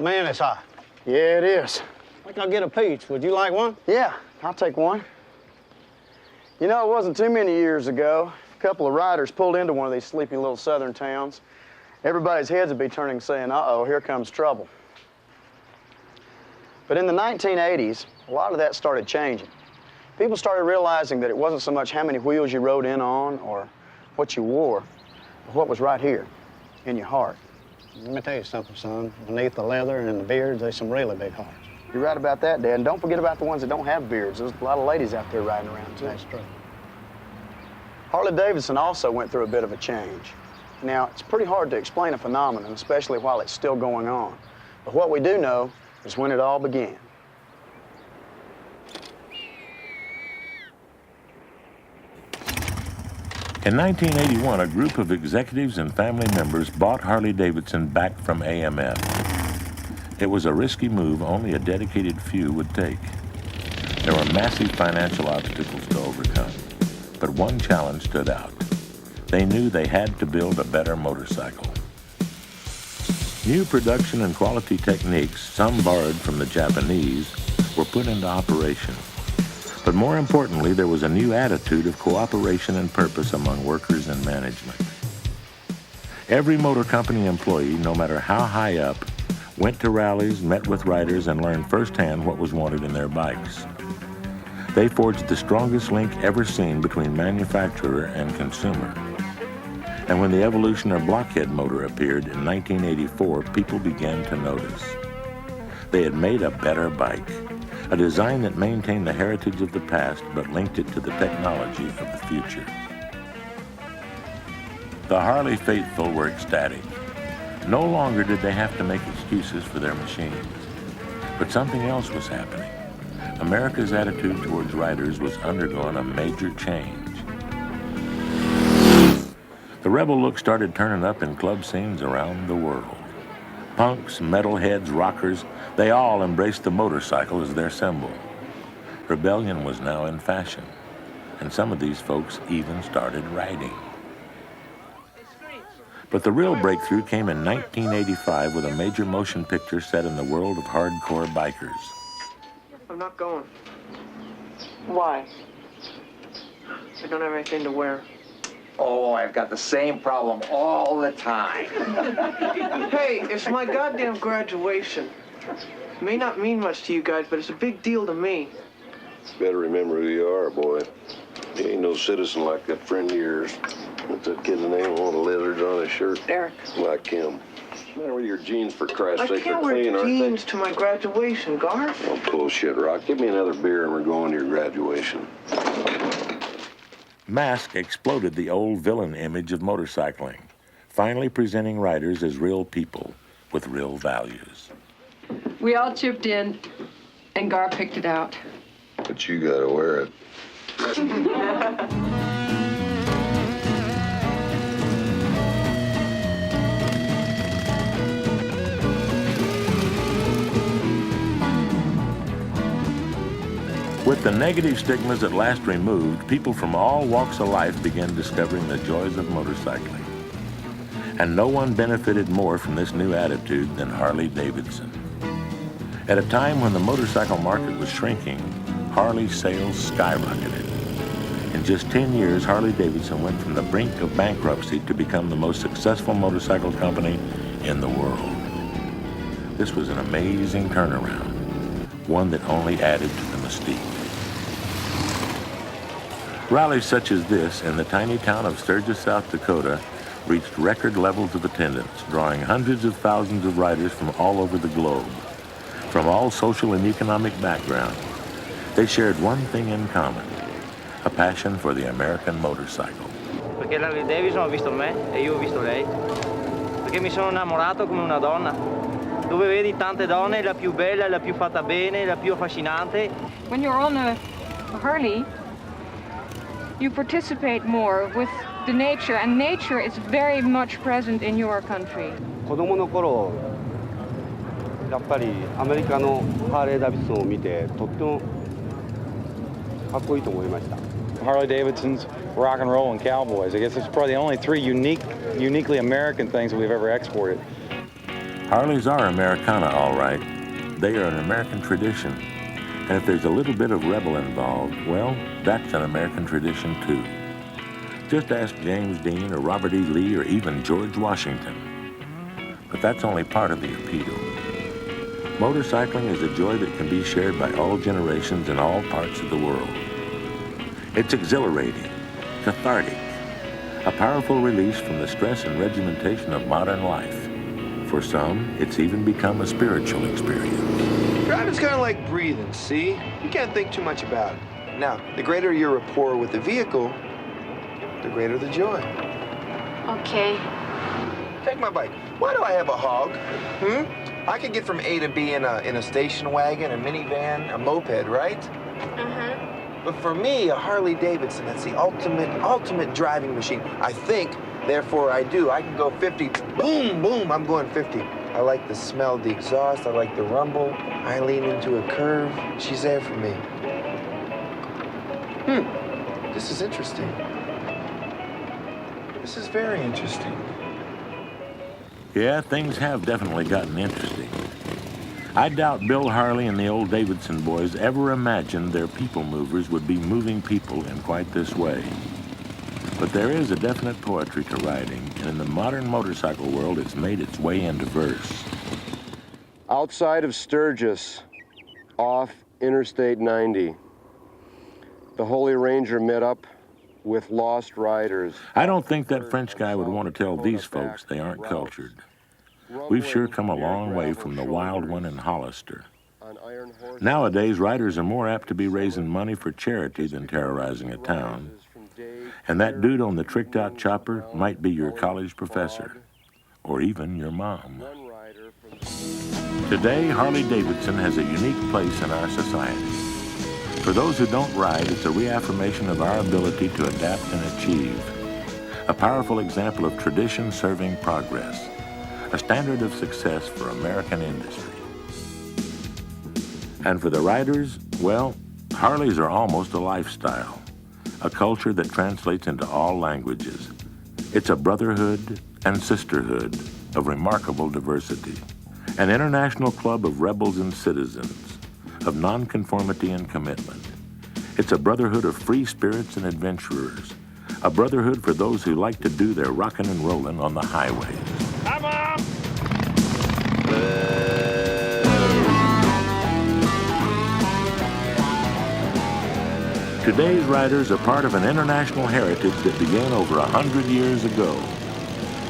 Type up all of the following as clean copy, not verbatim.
man, it's hot. Yeah, it is. I think I'll get a peach. Would you like one? Yeah, I'll take one. You know, it wasn't too many years ago. A couple of riders pulled into one of these sleepy little southern towns. Everybody's heads would be turning saying, uh-oh, here comes trouble. But in the 1980s, a lot of that started changing. People started realizing that it wasn't so much how many wheels you rode in on or what you wore, but what was right here in your heart. Let me tell you something, son. Beneath the leather and the beards, there's some really big hearts. You're right about that, Dad. And don't forget about the ones that don't have beards. There's a lot of ladies out there riding around, too. That's true. Harley-Davidson also went through a bit of a change. Now, it's pretty hard to explain a phenomenon, especially while it's still going on. But what we do know is when it all began. In 1981, a group of executives and family members bought Harley-Davidson back from AMF. It was a risky move only a dedicated few would take. There were massive financial obstacles to overcome, but one challenge stood out. They knew they had to build a better motorcycle. New production and quality techniques, some borrowed from the Japanese, were put into operation. But more importantly, there was a new attitude of cooperation and purpose among workers and management. Every motor company employee, no matter how high up, went to rallies, met with riders, and learned firsthand what was wanted in their bikes. They forged the strongest link ever seen between manufacturer and consumer. And when the evolution of Blockhead motor appeared in 1984, people began to notice. They had made a better bike, a design that maintained the heritage of the past but linked it to the technology of the future. The Harley faithful were ecstatic. No longer did they have to make excuses for their machines. But something else was happening. America's attitude towards riders was undergoing a major change. The rebel look started turning up in club scenes around the world. Punks, metalheads, rockers, they all embraced the motorcycle as their symbol. Rebellion was now in fashion, and some of these folks even started riding. But the real breakthrough came in 1985 with a major motion picture set in the world of hardcore bikers. I'm not going. Why? I don't have anything to wear. Oh, I've got the same problem all the time. Hey, it's my goddamn graduation. It may not mean much to you guys, but it's a big deal to me. Better remember who you are, boy. You ain't no citizen like that friend of yours. What's that kid's name? All the lizards on his shirt? Eric. Like him. What's the matter with your jeans, for Christ's sake? I can't wear jeans to my graduation, Garth. Oh, bullshit, Rock. Give me another beer and we're going to your graduation. Mask exploded the old villain image of motorcycling, finally presenting riders as real people with real values. We all chipped in, and Gar picked it out. But you gotta wear it. With the negative stigmas at last removed, people from all walks of life began discovering the joys of motorcycling. And no one benefited more from this new attitude than Harley-Davidson. At a time when the motorcycle market was shrinking, Harley sales skyrocketed. In just 10 years, Harley-Davidson went from the brink of bankruptcy to become the most successful motorcycle company in the world. This was an amazing turnaround, one that only added to the mystique. Rallies such as this in the tiny town of Sturgis, South Dakota, reached record levels of attendance, drawing hundreds of thousands of riders from all over the globe. From all social and economic backgrounds, they shared one thing in common, a passion for the American motorcycle. Perché Harley Davidson ha visto me e io ho visto lei. Perché mi sono innamorato come una donna. Dove vedi tante donne, la più bella, la più fatta bene, la più affascinante. When you're on a Harley, you participate more with the nature, and nature is very much present in your country. 子供の頃、やっぱりアメリカのハーレー・ダビッドソンを見てとってもかっこいいと思いました。Harley-Davidson's rock and roll and cowboys. I guess it's probably the only three uniquely American things that we've ever exported. Harleys are Americana, all right. They are an American tradition. And if there's a little bit of rebel involved, well, that's an American tradition too. Just ask James Dean or Robert E. Lee or even George Washington. But that's only part of the appeal. Motorcycling is a joy that can be shared by all generations in all parts of the world. It's exhilarating, cathartic, a powerful release from the stress and regimentation of modern life. For some, it's even become a spiritual experience. Driving's kind of like breathing, see? You can't think too much about it. Now, the greater your rapport with the vehicle, the greater the joy. Okay. Take my bike. Why do I have a hog? I could get from A to B in a station wagon, a minivan, a moped, right? But for me, a Harley-Davidson, that's the ultimate driving machine. I think, therefore I do. I can go 50, boom, boom, I'm going 50. I like the smell of the exhaust, I like the rumble. I lean into a curve, she's there for me. This is interesting. This is very interesting. Yeah, things have definitely gotten interesting. I doubt Bill Harley and the old Davidson boys ever imagined their people movers would be moving people in quite this way. But there is a definite poetry to riding, and in the modern motorcycle world, it's made its way into verse. Outside of Sturgis, off Interstate 90, the Holy Ranger met up with lost riders. I don't think that French guy would want to tell these folks they aren't cultured. We've sure come a long way from the wild one in Hollister. Nowadays, riders are more apt to be raising money for charity than terrorizing a town. And that dude on the tricked-out chopper might be your college professor, or even your mom. Today, Harley-Davidson has a unique place in our society. For those who don't ride, it's a reaffirmation of our ability to adapt and achieve. A powerful example of tradition serving progress. A standard of success for American industry. And for the riders, well, Harleys are almost a lifestyle, a culture that translates into all languages. It's a brotherhood and sisterhood of remarkable diversity, an international club of rebels and citizens, of nonconformity and commitment. It's a brotherhood of free spirits and adventurers, a brotherhood for those who like to do their rockin' and rollin' on the highways. Come on! Today's riders are part of an international heritage that began over 100 years ago.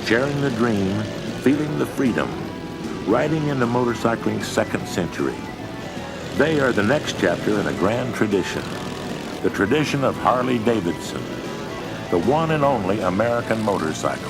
Sharing the dream, feeling the freedom, riding into motorcycling's second century. They are the next chapter in a grand tradition, the tradition of Harley-Davidson, the one and only American motorcycle.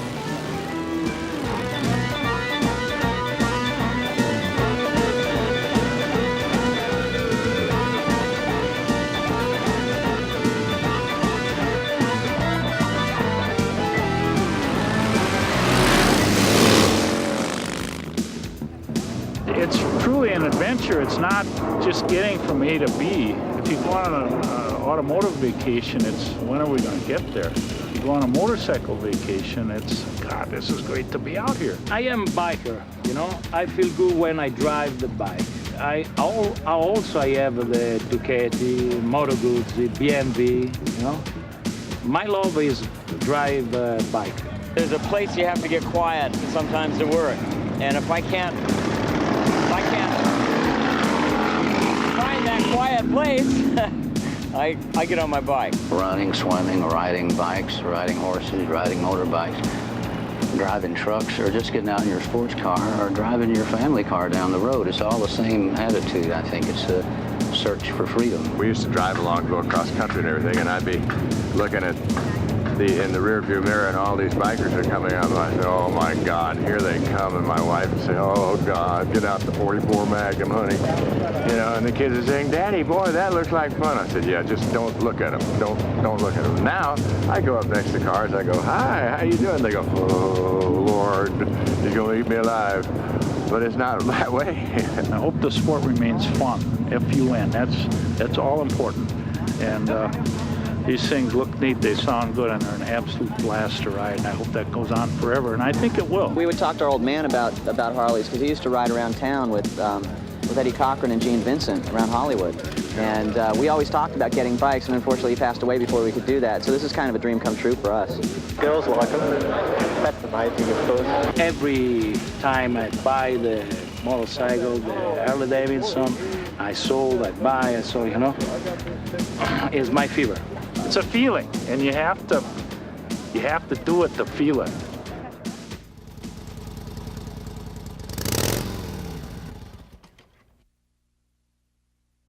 It's truly an adventure. It's not just getting from A to B. If you go on an automotive vacation, it's when are we going to get there? If you go on a motorcycle vacation, it's, God, this is great to be out here. I am a biker, you know. I feel good when I drive the bike. I also have the Ducati, Moto Guzzi, BMW, you know. My love is drive bike. There's a place you have to get quiet sometimes to work. And if I can't find that quiet place, I get on my bike. Running, swimming, riding bikes, riding horses, riding motorbikes, driving trucks, or just getting out in your sports car or driving your family car down the road. It's all the same attitude. I think it's a search for freedom. We used to drive along, go across country and everything, and I'd be looking at in the rearview mirror, and all these bikers are coming out, and I said, oh my God, here they come. And my wife would say, oh God, get out the 44 Magnum, honey. You know, and the kids are saying, Daddy, boy, that looks like fun. I said, yeah, just don't look at them. Don't look at them. Now, I go up next to cars, I go, hi, how you doing? They go, oh Lord, he's gonna eat me alive. But it's not that way. I hope the sport remains fun, F-U-N. That's all important. And These things look neat, they sound good, and they're an absolute blast to ride, and I hope that goes on forever, and I think it will. We would talk to our old man about Harleys, because he used to ride around town with Eddie Cochran and Gene Vincent around Hollywood. And we always talked about getting bikes, and unfortunately he passed away before we could do that. So this is kind of a dream come true for us. Girls like them. That's amazing, of course. Every time I buy the motorcycle, the Harley-Davidson, I sold, I buy, I sold, you know, it's my fever. It's a feeling, and you have to do it to feel it.